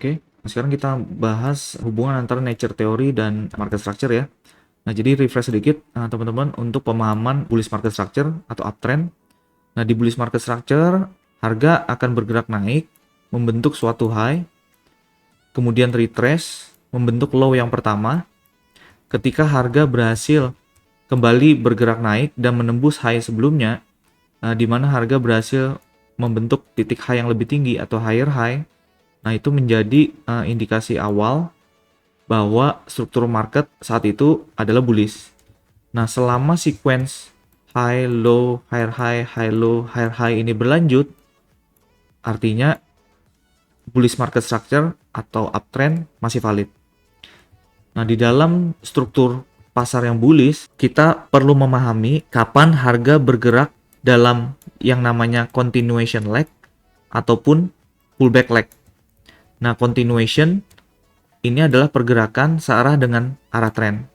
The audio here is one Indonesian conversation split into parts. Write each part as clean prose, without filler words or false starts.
Oke, sekarang kita bahas hubungan antara nature theory dan market structure ya. Nah, jadi refresh sedikit teman-teman untuk pemahaman bullish market structure atau uptrend. Nah, di bullish market structure, harga akan bergerak naik, membentuk suatu high, kemudian retrace, membentuk low yang pertama. Ketika harga berhasil kembali bergerak naik dan menembus high sebelumnya, di mana harga berhasil membentuk titik high yang lebih tinggi atau higher high, nah itu menjadi indikasi awal bahwa struktur market saat itu adalah bullish. Nah, selama sequence high, low, higher high, high low, higher high ini berlanjut, artinya bullish market structure atau uptrend masih valid. Nah, di dalam struktur pasar yang bullish, kita perlu memahami kapan harga bergerak dalam yang namanya continuation leg ataupun pullback leg. Nah, continuation ini adalah pergerakan searah dengan arah tren.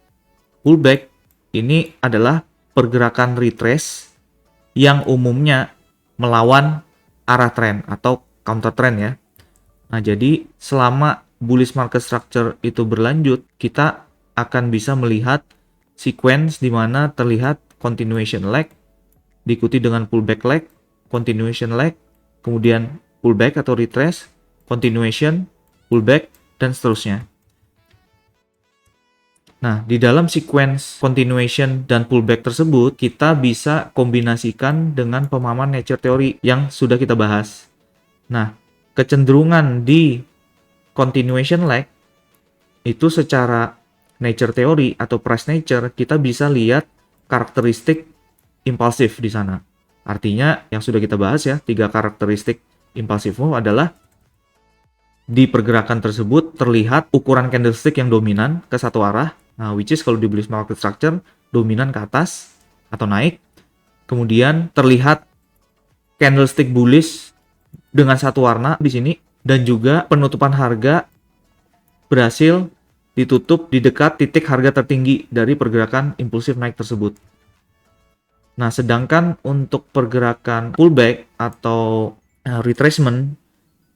Pullback ini adalah pergerakan retrace yang umumnya melawan arah tren atau counter trend ya. Nah, jadi selama bullish market structure itu berlanjut, kita akan bisa melihat sequence di mana terlihat continuation leg, diikuti dengan pullback leg, continuation leg, kemudian pullback atau retrace, continuation, pullback, dan seterusnya. Nah, di dalam sequence continuation dan pullback tersebut, kita bisa kombinasikan dengan pemahaman nature theory yang sudah kita bahas. Nah, kecenderungan di continuation leg itu secara nature theory atau price nature kita bisa lihat karakteristik impulsif di sana. Artinya yang sudah kita bahas ya, 3 karakteristik impulsif move adalah di pergerakan tersebut terlihat ukuran candlestick yang dominan ke satu arah, nah, which is kalau di bullish market structure dominan ke atas atau naik. Kemudian terlihat candlestick bullish dengan satu warna di sini, dan juga penutupan harga berhasil ditutup di dekat titik harga tertinggi dari pergerakan impulsif naik tersebut. Nah, sedangkan untuk pergerakan pullback atau retracement,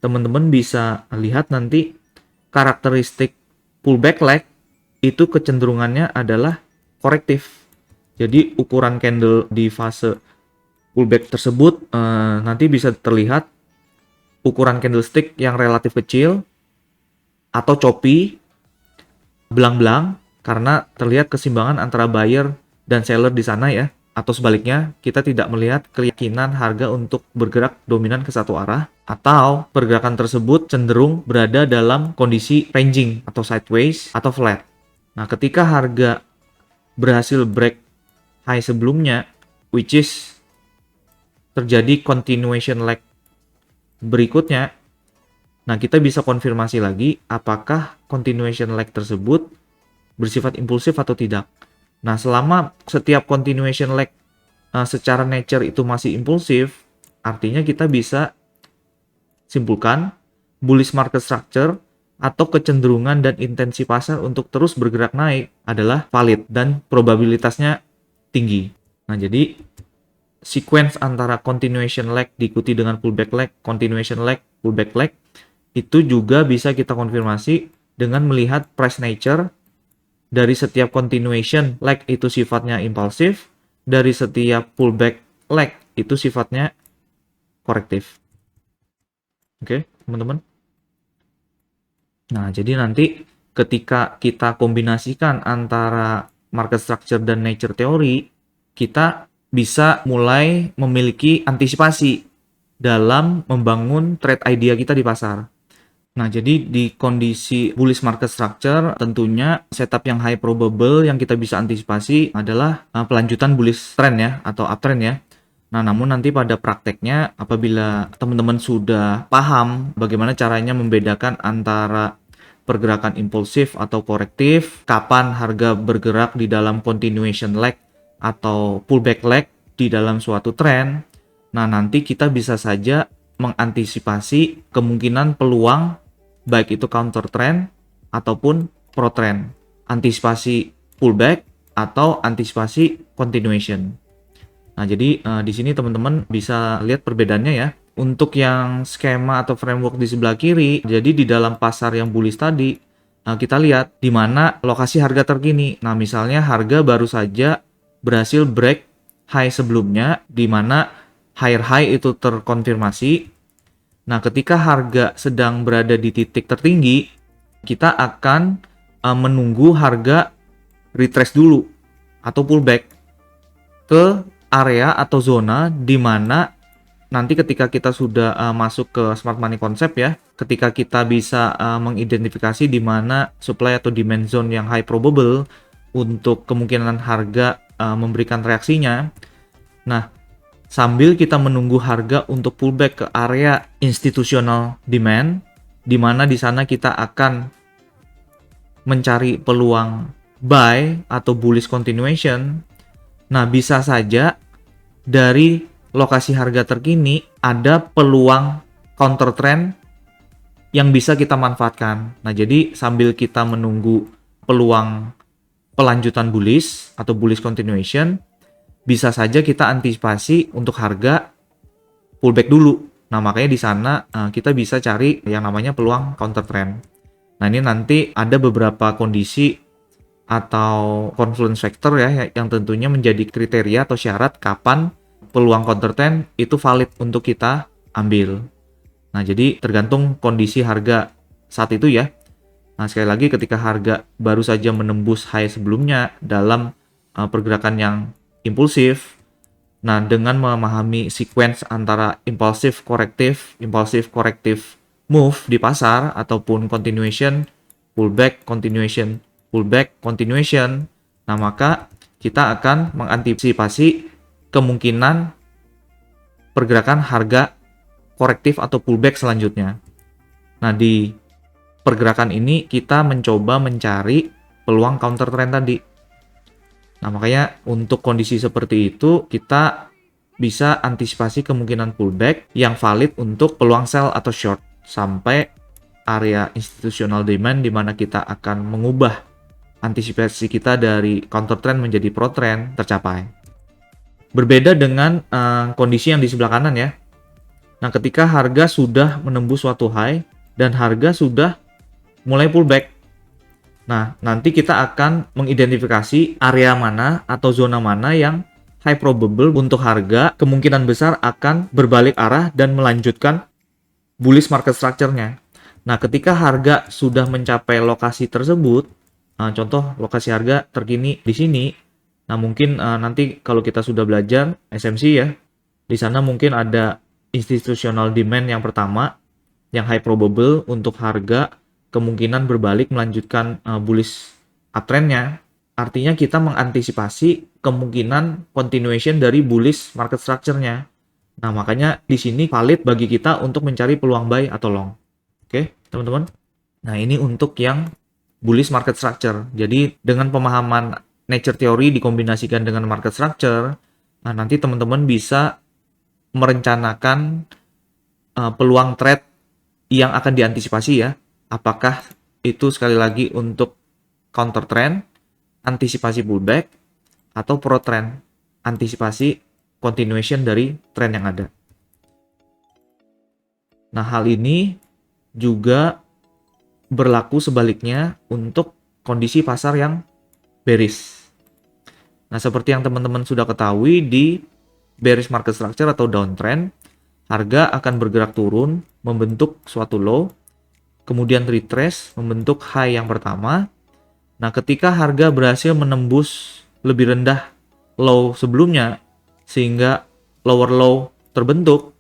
teman-teman bisa lihat nanti karakteristik pullback leg itu kecenderungannya adalah korektif. Jadi ukuran candle di fase pullback tersebut nanti bisa terlihat ukuran candlestick yang relatif kecil atau choppy, belang-belang, karena terlihat keseimbangan antara buyer dan seller di sana ya. Atau sebaliknya, kita tidak melihat keyakinan harga untuk bergerak dominan ke satu arah, atau pergerakan tersebut cenderung berada dalam kondisi ranging atau sideways atau flat. Nah, ketika harga berhasil break high sebelumnya, which is terjadi continuation leg berikutnya, nah kita bisa konfirmasi lagi apakah continuation leg tersebut bersifat impulsif atau tidak. Nah, selama setiap continuation leg secara nature itu masih impulsif, artinya kita bisa simpulkan bullish market structure atau kecenderungan dan intensi pasar untuk terus bergerak naik adalah valid dan probabilitasnya tinggi. Nah, jadi sequence antara continuation leg diikuti dengan pullback leg, continuation leg, pullback leg, itu juga bisa kita konfirmasi dengan melihat price nature. Dari setiap continuation leg itu sifatnya impulsif, dari setiap pullback leg itu sifatnya korektif. Oke, teman-teman. Nah, jadi nanti ketika kita kombinasikan antara market structure dan nature theory, kita bisa mulai memiliki antisipasi dalam membangun trade idea kita di pasar. Nah, jadi di kondisi bullish market structure, tentunya setup yang high probable yang kita bisa antisipasi adalah pelanjutan bullish trend ya, atau uptrend ya. Nah, namun nanti pada prakteknya, apabila teman-teman sudah paham bagaimana caranya membedakan antara pergerakan impulsif atau korektif, kapan harga bergerak di dalam continuation leg atau pullback leg di dalam suatu trend, nah nanti kita bisa saja mengantisipasi kemungkinan peluang baik itu counter trend ataupun pro trend, antisipasi pullback atau antisipasi continuation. Nah, jadi di sini teman-teman bisa lihat perbedaannya ya. untuk yang skema atau framework di sebelah kiri, jadi di dalam pasar yang bullish tadi, kita lihat di mana lokasi harga terkini. Nah, misalnya harga baru saja berhasil break high sebelumnya, di mana higher high itu terkonfirmasi. Nah, ketika harga sedang berada di titik tertinggi, kita akan menunggu harga retrace dulu atau pullback ke area atau zona di mana nanti ketika kita sudah masuk ke smart money concept ya, ketika kita bisa mengidentifikasi di mana supply atau demand zone yang high probable untuk kemungkinan harga memberikan reaksinya. Nah, sambil kita menunggu harga untuk pullback ke area institutional demand, di mana di sana kita akan mencari peluang buy atau bullish continuation. Nah, bisa saja dari lokasi harga terkini ada peluang counter trend yang bisa kita manfaatkan. Nah, jadi sambil kita menunggu peluang pelanjutan bullish atau bullish continuation, bisa saja kita antisipasi untuk harga pullback dulu. Nah, makanya di sana kita bisa cari yang namanya peluang counter trend. Nah, ini nanti ada beberapa kondisi atau confluence factor ya yang tentunya menjadi kriteria atau syarat kapan peluang counter trend itu valid untuk kita ambil. Nah, jadi tergantung kondisi harga saat itu ya. Nah, sekali lagi ketika harga baru saja menembus high sebelumnya dalam pergerakan yang impulsif, nah dengan memahami sequence antara impulsif corrective move di pasar ataupun continuation, pullback, continuation, pullback, continuation, nah maka kita akan mengantisipasi kemungkinan pergerakan harga korektif atau pullback selanjutnya. Nah, di pergerakan ini kita mencoba mencari peluang counter trend tadi. Nah, makanya untuk kondisi seperti itu kita bisa antisipasi kemungkinan pullback yang valid untuk peluang sell atau short sampai area institutional demand di mana kita akan mengubah antisipasi kita dari counter trend menjadi pro trend tercapai. Berbeda dengan kondisi yang di sebelah kanan ya. Nah, ketika harga sudah menembus suatu high dan harga sudah mulai pullback. Nah, nanti kita akan mengidentifikasi area mana atau zona mana yang high probable untuk harga kemungkinan besar akan berbalik arah dan melanjutkan bullish market structure-nya. Nah, ketika harga sudah mencapai lokasi tersebut, contoh lokasi harga terkini di sini, nah mungkin nanti kalau kita sudah belajar SMC ya, di sana mungkin ada institutional demand yang pertama, yang high probable untuk harga kemungkinan berbalik melanjutkan bullish uptrend-nya. Artinya kita mengantisipasi kemungkinan continuation dari bullish market structure-nya. Nah, makanya di sini valid bagi kita untuk mencari peluang buy atau long. Oke, teman-teman. Nah, ini untuk yang bullish market structure. Jadi, dengan pemahaman nature theory dikombinasikan dengan market structure, nah nanti teman-teman bisa merencanakan peluang trade yang akan diantisipasi ya. Apakah itu sekali lagi untuk counter trend, antisipasi pullback, atau pro trend, antisipasi continuation dari trend yang ada. Nah, hal ini juga berlaku sebaliknya untuk kondisi pasar yang bearish. Nah, seperti yang teman-teman sudah ketahui di bearish market structure atau downtrend, harga akan bergerak turun, membentuk suatu low, kemudian retrace, membentuk high yang pertama. Nah, ketika harga berhasil menembus lebih rendah low sebelumnya, sehingga lower low terbentuk,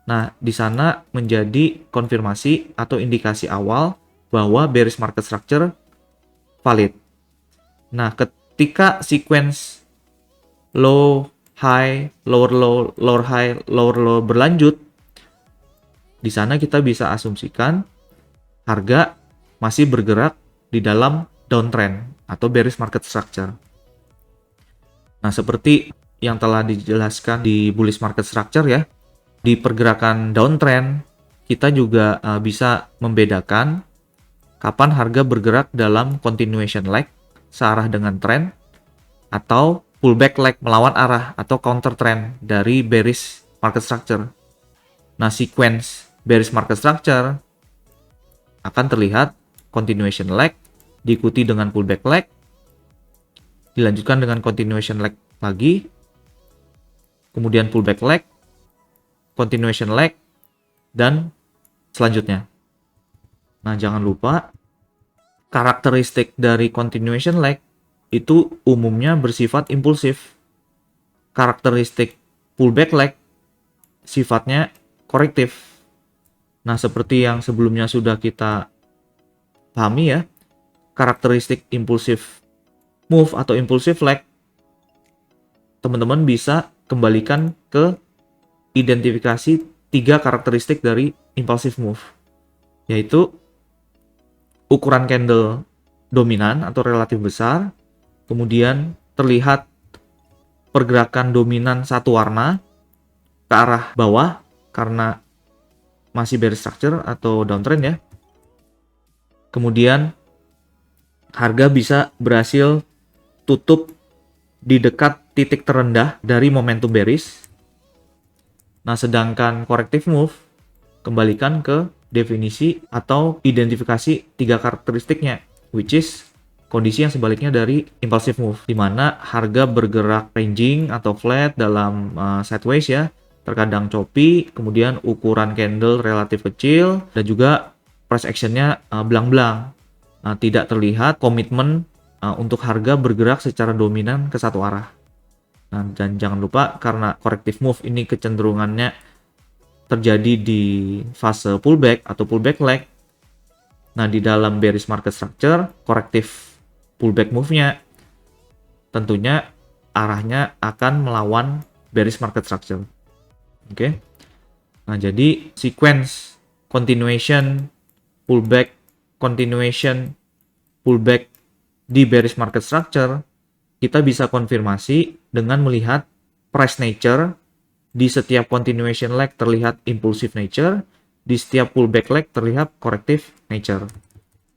nah, di sana menjadi konfirmasi atau indikasi awal bahwa bearish market structure valid. Nah, ketika sequence low, high, lower low, lower high, lower low berlanjut, di sana kita bisa asumsikan harga masih bergerak di dalam downtrend atau bearish market structure. Nah, seperti yang telah dijelaskan di bullish market structure ya, di pergerakan downtrend kita juga bisa membedakan kapan harga bergerak dalam continuation leg searah dengan trend atau pullback leg melawan arah atau counter trend dari bearish market structure. Nah, sequence bearish market structure akan terlihat continuation leg, diikuti dengan pullback leg, dilanjutkan dengan continuation leg lagi, kemudian pullback leg, continuation leg, dan selanjutnya. Nah, jangan lupa karakteristik dari continuation leg itu umumnya bersifat impulsif. Karakteristik pullback leg sifatnya korektif. Nah, seperti yang sebelumnya sudah kita pahami ya, karakteristik impulsif move atau impulsif leg, teman-teman bisa kembalikan ke identifikasi 3 karakteristik dari impulsif move, yaitu ukuran candle dominan atau relatif besar, kemudian terlihat pergerakan dominan satu warna ke arah bawah karena masih bearish structure atau downtrend ya. Kemudian harga bisa berhasil tutup di dekat titik terendah dari momentum bearish. Nah, sedangkan corrective move kembalikan ke definisi atau identifikasi 3 karakteristiknya, which is kondisi yang sebaliknya dari impulsive move, di mana harga bergerak ranging atau flat dalam sideways ya, terkadang choppy, kemudian ukuran candle relatif kecil, dan juga price actionnya belang-belang. Tidak terlihat komitmen untuk harga bergerak secara dominan ke satu arah. Nah, dan jangan lupa karena corrective move ini kecenderungannya terjadi di fase pullback atau pullback leg. Nah, di dalam bearish market structure, corrective pullback move-nya tentunya arahnya akan melawan bearish market structure. Oke. Nah, jadi sequence continuation pullback continuation pullback di bearish market structure kita bisa konfirmasi dengan melihat price nature. Di setiap continuation leg terlihat impulsive nature, di setiap pullback leg terlihat corrective nature.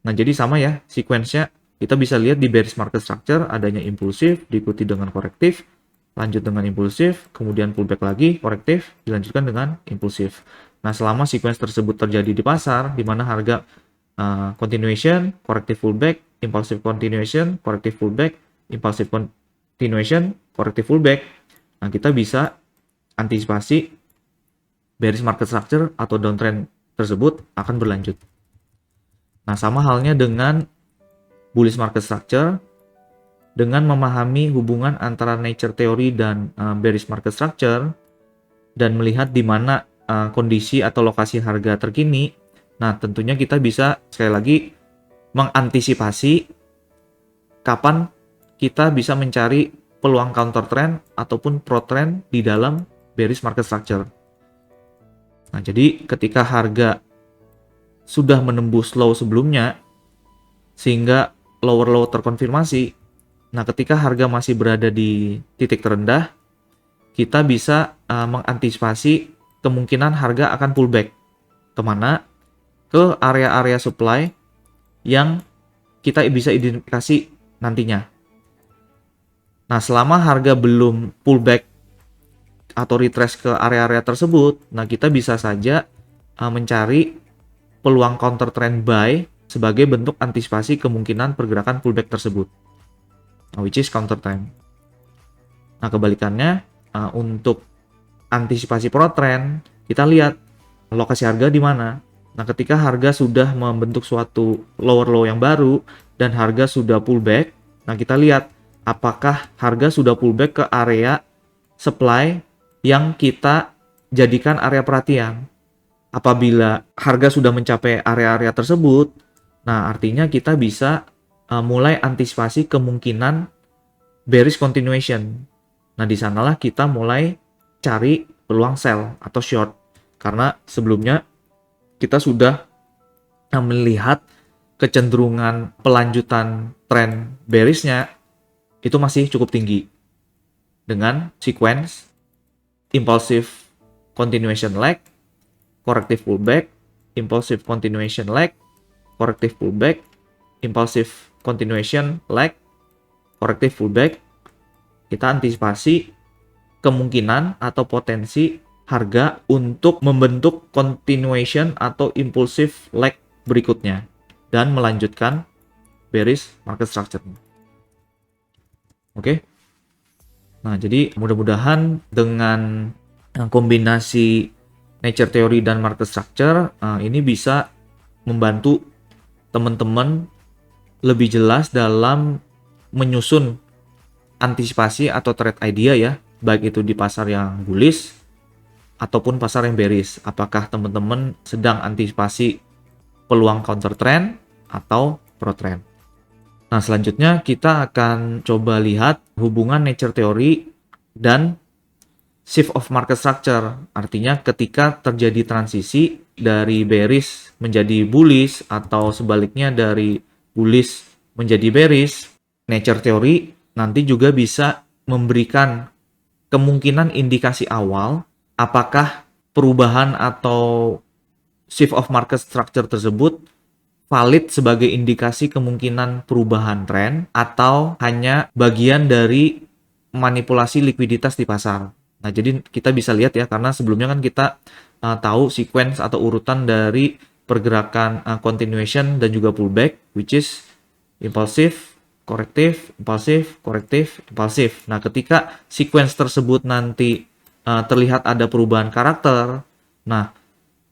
Nah, jadi sama ya sequence-nya. Kita bisa lihat di bearish market structure adanya impulsif, diikuti dengan korektif, lanjut dengan impulsif, kemudian pullback lagi, korektif, dilanjutkan dengan impulsif. Nah, selama sequence tersebut terjadi di pasar, di mana harga continuation, corrective pullback, impulsive continuation, corrective pullback, impulsive continuation, corrective pullback, nah kita bisa antisipasi bearish market structure atau downtrend tersebut akan berlanjut. Nah, sama halnya dengan bullish market structure. Dengan memahami hubungan antara nature theory dan bearish market structure dan melihat di mana kondisi atau lokasi harga terkini, nah tentunya kita bisa sekali lagi mengantisipasi kapan kita bisa mencari peluang counter trend ataupun pro trend di dalam bearish market structure. Nah, jadi ketika harga sudah menembus low sebelumnya sehingga lower low terkonfirmasi, nah ketika harga masih berada di titik terendah, kita bisa mengantisipasi kemungkinan harga akan pullback kemana? Ke area-area supply yang kita bisa identifikasi nantinya. Nah, selama harga belum pullback atau retrace ke area-area tersebut, nah kita bisa saja mencari peluang counter trend buy sebagai bentuk antisipasi kemungkinan pergerakan pullback tersebut, which is counter trend. Nah, kebalikannya untuk antisipasi pro trend, kita lihat lokasi harga di mana. Nah, ketika harga sudah membentuk suatu lower low yang baru dan harga sudah pullback, nah kita lihat apakah harga sudah pullback ke area supply yang kita jadikan area perhatian. Apabila harga sudah mencapai area-area tersebut, nah artinya kita bisa mulai antisipasi kemungkinan bearish continuation. Nah, di sanalah kita mulai cari peluang sell atau short. Karena sebelumnya kita sudah melihat kecenderungan pelanjutan tren bearishnya itu masih cukup tinggi. Dengan sequence impulsive continuation leg, corrective pullback, impulsive continuation leg, corrective pullback, impulsive continuation leg, corrective pullback. Kita antisipasi kemungkinan atau potensi harga untuk membentuk continuation atau impulsive leg berikutnya dan melanjutkan bearish market structure. Oke. Nah, jadi mudah-mudahan dengan kombinasi nature theory dan market structure ini bisa membantu teman-teman lebih jelas dalam menyusun antisipasi atau trade idea ya, baik itu di pasar yang bullish ataupun pasar yang bearish. Apakah teman-teman sedang antisipasi peluang counter trend atau pro trend? Nah, selanjutnya kita akan coba lihat hubungan nature theory dan shift of market structure. Artinya ketika terjadi transisi dari bearish menjadi bullish atau sebaliknya dari bullish menjadi bearish, nature theory nanti juga bisa memberikan kemungkinan indikasi awal apakah perubahan atau shift of market structure tersebut valid sebagai indikasi kemungkinan perubahan tren atau hanya bagian dari manipulasi likuiditas di pasar. Nah, jadi kita bisa lihat ya, karena sebelumnya kan kita tahu sequence atau urutan dari pergerakan continuation dan juga pullback, which is impulsif, korektif, impulsif, korektif, impulsif. Nah, ketika sequence tersebut nanti terlihat ada perubahan karakter, nah,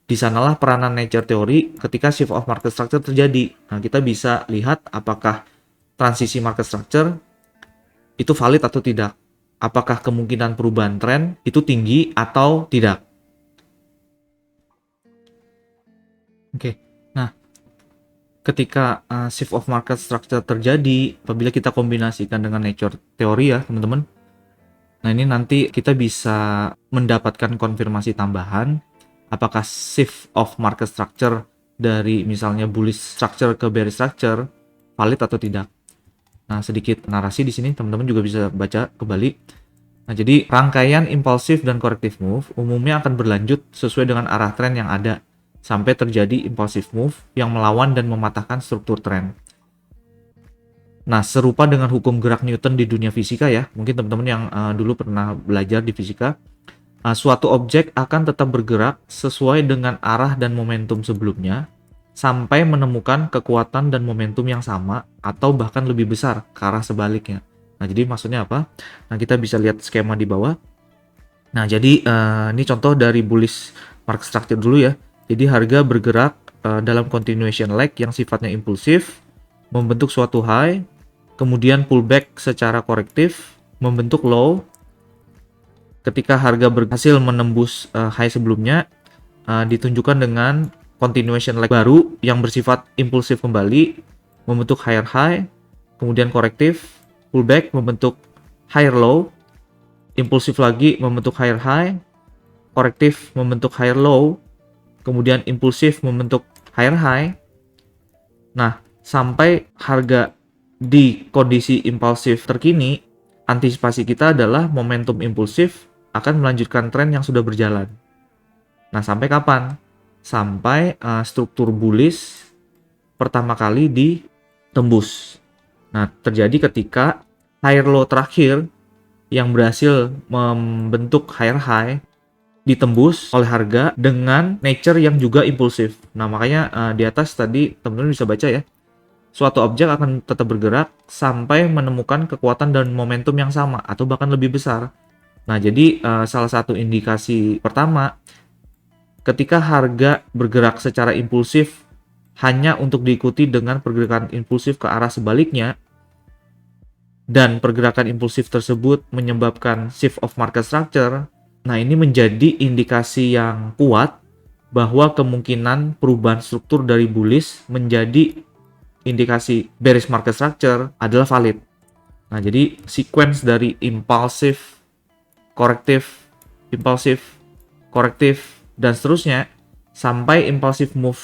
di sanalah peranan nature theory ketika shift of market structure terjadi. Nah, kita bisa lihat apakah transisi market structure itu valid atau tidak. Apakah kemungkinan perubahan tren itu tinggi atau tidak. Oke, nah ketika shift of market structure terjadi, apabila kita kombinasikan dengan nature theory ya teman-teman, nah ini nanti kita bisa mendapatkan konfirmasi tambahan apakah shift of market structure dari misalnya bullish structure ke bearish structure valid atau tidak. Nah, sedikit narasi di sini teman-teman juga bisa baca kembali. Nah, jadi rangkaian impulsif dan corrective move umumnya akan berlanjut sesuai dengan arah tren yang ada sampai terjadi impulsive move yang melawan dan mematahkan struktur tren. Nah, serupa dengan hukum gerak Newton di dunia fisika ya, mungkin teman-teman yang dulu pernah belajar di fisika, suatu objek akan tetap bergerak sesuai dengan arah dan momentum sebelumnya sampai menemukan kekuatan dan momentum yang sama atau bahkan lebih besar ke arah sebaliknya. Nah, jadi maksudnya apa? Nah, kita bisa lihat skema di bawah. Nah, jadi ini contoh dari bullish market structure dulu ya. Jadi harga bergerak dalam continuation leg yang sifatnya impulsif, membentuk suatu high, kemudian pullback secara korektif, membentuk low. Ketika harga berhasil menembus high sebelumnya, ditunjukkan dengan continuation leg baru yang bersifat impulsif kembali, membentuk higher high, kemudian korektif, pullback membentuk higher low, impulsif lagi membentuk higher high, korektif membentuk higher low, kemudian impulsif membentuk higher high. Nah, sampai harga di kondisi impulsif terkini, antisipasi kita adalah momentum impulsif akan melanjutkan tren yang sudah berjalan. Nah, sampai kapan? Sampai struktur bullish pertama kali ditembus. Nah, terjadi ketika higher low terakhir yang berhasil membentuk higher high ditembus oleh harga dengan nature yang juga impulsif. Nah, makanya di atas tadi teman-teman bisa baca ya, suatu objek akan tetap bergerak sampai menemukan kekuatan dan momentum yang sama atau bahkan lebih besar. Nah, jadi salah satu indikasi pertama ketika harga bergerak secara impulsif hanya untuk diikuti dengan pergerakan impulsif ke arah sebaliknya dan pergerakan impulsif tersebut menyebabkan shift of market structure. Nah, ini menjadi indikasi yang kuat bahwa kemungkinan perubahan struktur dari bullish menjadi indikasi bearish market structure adalah valid. Nah, jadi sequence dari impulsif, korektif, impulsif, korektif, dan seterusnya sampai impulsive move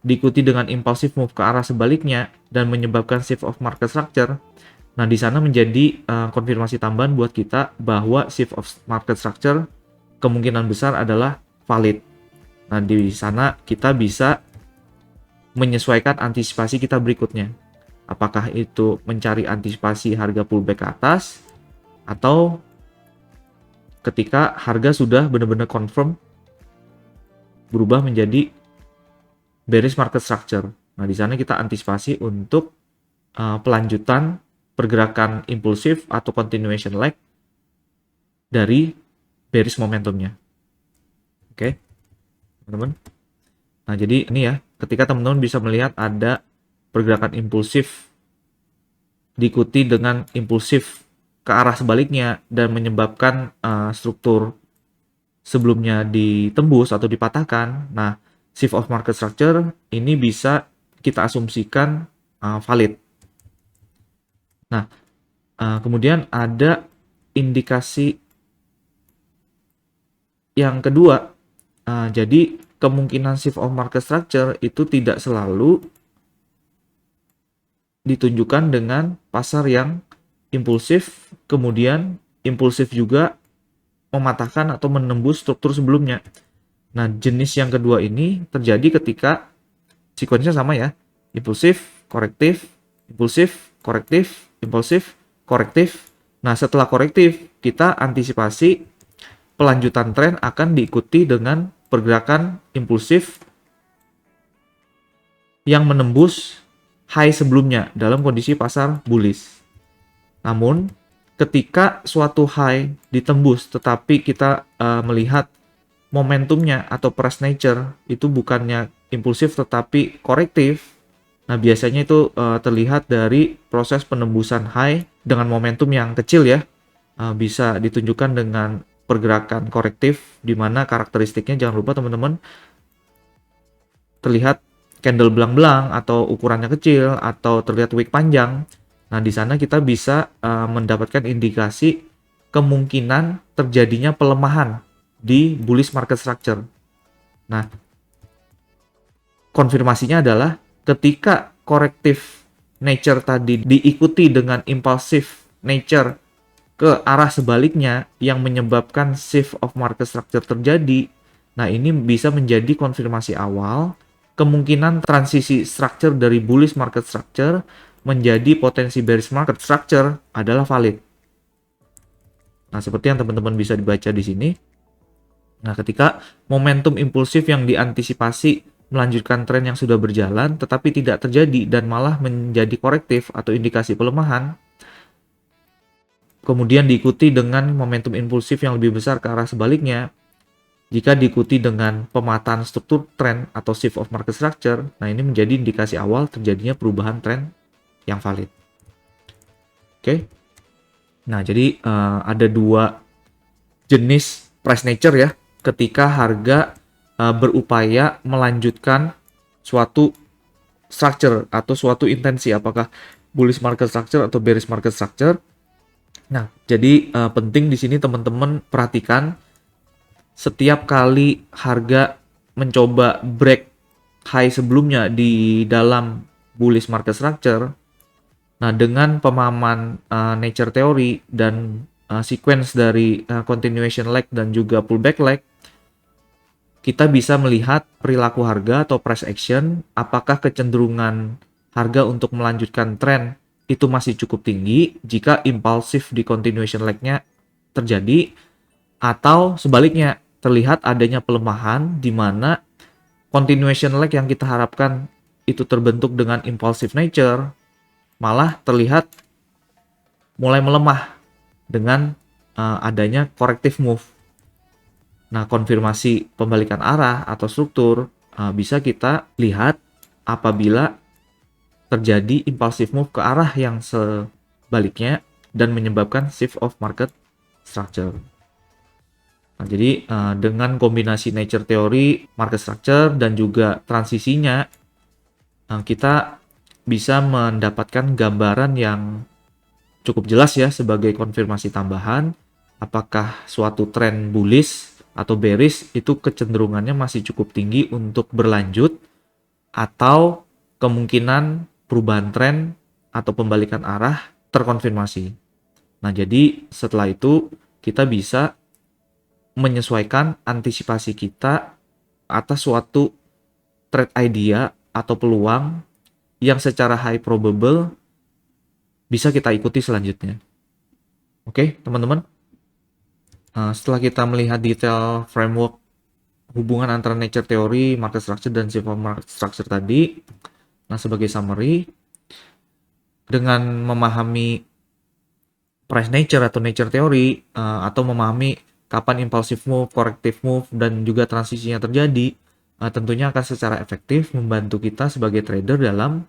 diikuti dengan impulsive move ke arah sebaliknya dan menyebabkan shift of market structure. Nah, di sana menjadi konfirmasi tambahan buat kita bahwa shift of market structure kemungkinan besar adalah valid. Nah, di sana kita bisa menyesuaikan antisipasi kita berikutnya. Apakah itu mencari antisipasi harga pullback ke atas atau ketika harga sudah benar-benar confirm berubah menjadi bearish market structure. Nah, di sana kita antisipasi untuk pelanjutan pergerakan impulsif atau continuation leg dari bearish momentumnya. Oke, teman-teman. Nah, jadi ini ya, ketika teman-teman bisa melihat ada pergerakan impulsif diikuti dengan impulsif ke arah sebaliknya dan menyebabkan struktur sebelumnya ditembus atau dipatahkan. Nah, shift of market structure ini bisa kita asumsikan valid. Nah, kemudian ada indikasi yang kedua. Jadi kemungkinan shift of market structure itu tidak selalu ditunjukkan dengan pasar yang impulsif, kemudian impulsif juga mematahkan atau menembus struktur sebelumnya. Nah, jenis yang kedua ini terjadi ketika sekuensinya sama ya, impulsif, korektif, impulsif, korektif, impulsif, korektif. Nah, setelah korektif, kita antisipasi pelanjutan tren akan diikuti dengan pergerakan impulsif yang menembus high sebelumnya dalam kondisi pasar bullish. Namun, ketika suatu high ditembus tetapi kita melihat momentumnya atau price nature itu bukannya impulsif tetapi korektif, nah biasanya itu terlihat dari proses penembusan high dengan momentum yang kecil ya, bisa ditunjukkan dengan pergerakan korektif di mana karakteristiknya jangan lupa teman-teman terlihat candle belang-belang atau ukurannya kecil atau terlihat wick panjang. Nah, di sana kita bisa mendapatkan indikasi kemungkinan terjadinya pelemahan di bullish market structure. Nah, konfirmasinya adalah ketika corrective nature tadi diikuti dengan impulsive nature ke arah sebaliknya yang menyebabkan shift of market structure terjadi. Nah, ini bisa menjadi konfirmasi awal kemungkinan transisi structure dari bullish market structure menjadi potensi bearish market structure adalah valid. Nah, seperti yang teman-teman bisa dibaca di sini. Nah, ketika momentum impulsif yang diantisipasi melanjutkan tren yang sudah berjalan tetapi tidak terjadi dan malah menjadi korektif atau indikasi pelemahan, kemudian diikuti dengan momentum impulsif yang lebih besar ke arah sebaliknya, jika diikuti dengan pematahan struktur tren atau shift of market structure, nah ini menjadi indikasi awal terjadinya perubahan tren yang valid. Oke. Nah, jadi ada dua jenis price nature ya, ketika harga berupaya melanjutkan suatu structure atau suatu intensi, apakah bullish market structure atau bearish market structure. Nah, jadi penting di sini teman-teman perhatikan setiap kali harga mencoba break high sebelumnya di dalam bullish market structure, nah dengan pemahaman nature theory dan sequence dari continuation leg dan juga pullback leg, kita bisa melihat perilaku harga atau price action, apakah kecenderungan harga untuk melanjutkan tren itu masih cukup tinggi jika impulsif di continuation leg-nya terjadi, atau sebaliknya terlihat adanya pelemahan di mana continuation leg yang kita harapkan itu terbentuk dengan impulsive nature malah terlihat mulai melemah dengan adanya corrective move. Nah, konfirmasi pembalikan arah atau struktur bisa kita lihat apabila terjadi impulsive move ke arah yang sebaliknya dan menyebabkan shift of market structure. Nah, jadi dengan kombinasi nature theory, market structure, dan juga transisinya, kita bisa mendapatkan gambaran yang cukup jelas ya sebagai konfirmasi tambahan apakah suatu tren bullish atau bearish itu kecenderungannya masih cukup tinggi untuk berlanjut atau kemungkinan perubahan tren atau pembalikan arah terkonfirmasi. Nah, jadi setelah itu kita bisa menyesuaikan antisipasi kita atas suatu trade idea atau peluang yang secara high probable bisa kita ikuti selanjutnya. Oke, teman-teman. Setelah kita melihat detail framework hubungan antara nature theory, market structure, dan simple market structure tadi, nah sebagai summary, dengan memahami price nature atau nature theory, atau memahami kapan impulsive move, corrective move, dan juga transisinya terjadi, tentunya akan secara efektif membantu kita sebagai trader dalam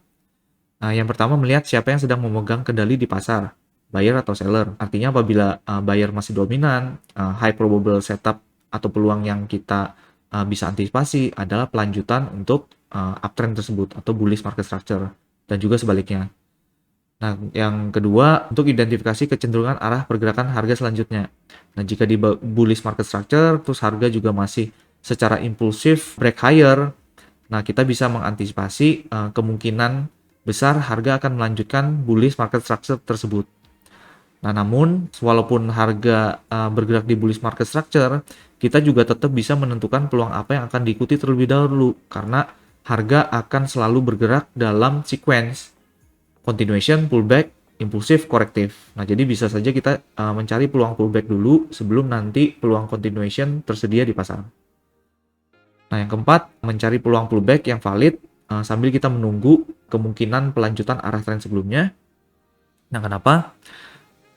yang pertama melihat siapa yang sedang memegang kendali di pasar, buyer atau seller. Artinya apabila buyer masih dominan, high probable setup atau peluang yang kita bisa antisipasi adalah pelanjutan untuk uptrend tersebut atau bullish market structure, dan juga sebaliknya. Nah, yang kedua, untuk identifikasi kecenderungan arah pergerakan harga selanjutnya. Nah, jika di bullish market structure, terus harga juga masih secara impulsif break higher, nah kita bisa mengantisipasi kemungkinan besar harga akan melanjutkan bullish market structure tersebut. Nah, namun walaupun harga bergerak di bullish market structure, kita juga tetap bisa menentukan peluang apa yang akan diikuti terlebih dahulu, karena harga akan selalu bergerak dalam sequence continuation, pullback, impulsif, korektif. Nah, jadi bisa saja kita mencari peluang pullback dulu sebelum nanti peluang continuation tersedia di pasar. Nah, yang keempat, mencari peluang pullback yang valid sambil kita menunggu kemungkinan pelanjutan arah tren sebelumnya. Nah, kenapa?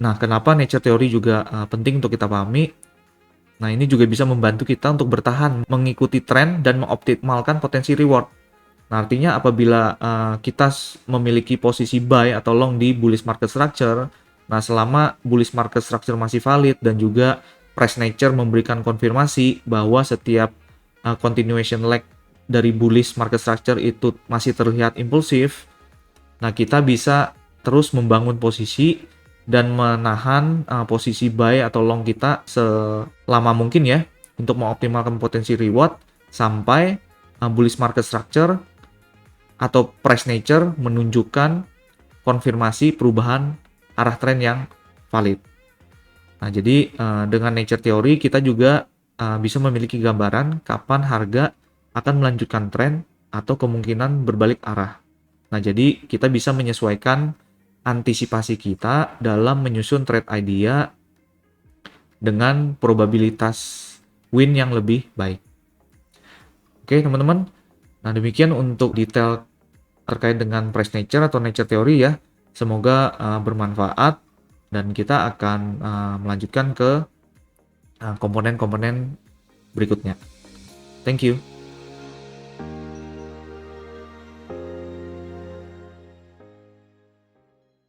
Kenapa nature theory juga penting untuk kita pahami? Nah, ini juga bisa membantu kita untuk bertahan, mengikuti tren, dan mengoptimalkan potensi reward. Nah, artinya apabila kita memiliki posisi buy atau long di bullish market structure, nah selama bullish market structure masih valid dan juga price nature memberikan konfirmasi bahwa setiap continuation leg dari bullish market structure itu masih terlihat impulsif, nah kita bisa terus membangun posisi dan menahan posisi buy atau long kita selama mungkin ya untuk mengoptimalkan potensi reward sampai bullish market structure atau price nature menunjukkan konfirmasi perubahan arah tren yang valid. Nah, jadi dengan nature theory kita juga bisa memiliki gambaran kapan harga akan melanjutkan tren atau kemungkinan berbalik arah. Nah, jadi kita bisa menyesuaikan antisipasi kita dalam menyusun trade idea dengan probabilitas win yang lebih baik. Oke, teman-teman. Nah, demikian untuk detail terkait dengan price nature atau nature theory ya. Semoga bermanfaat dan kita akan melanjutkan ke komponen-komponen berikutnya. Thank you.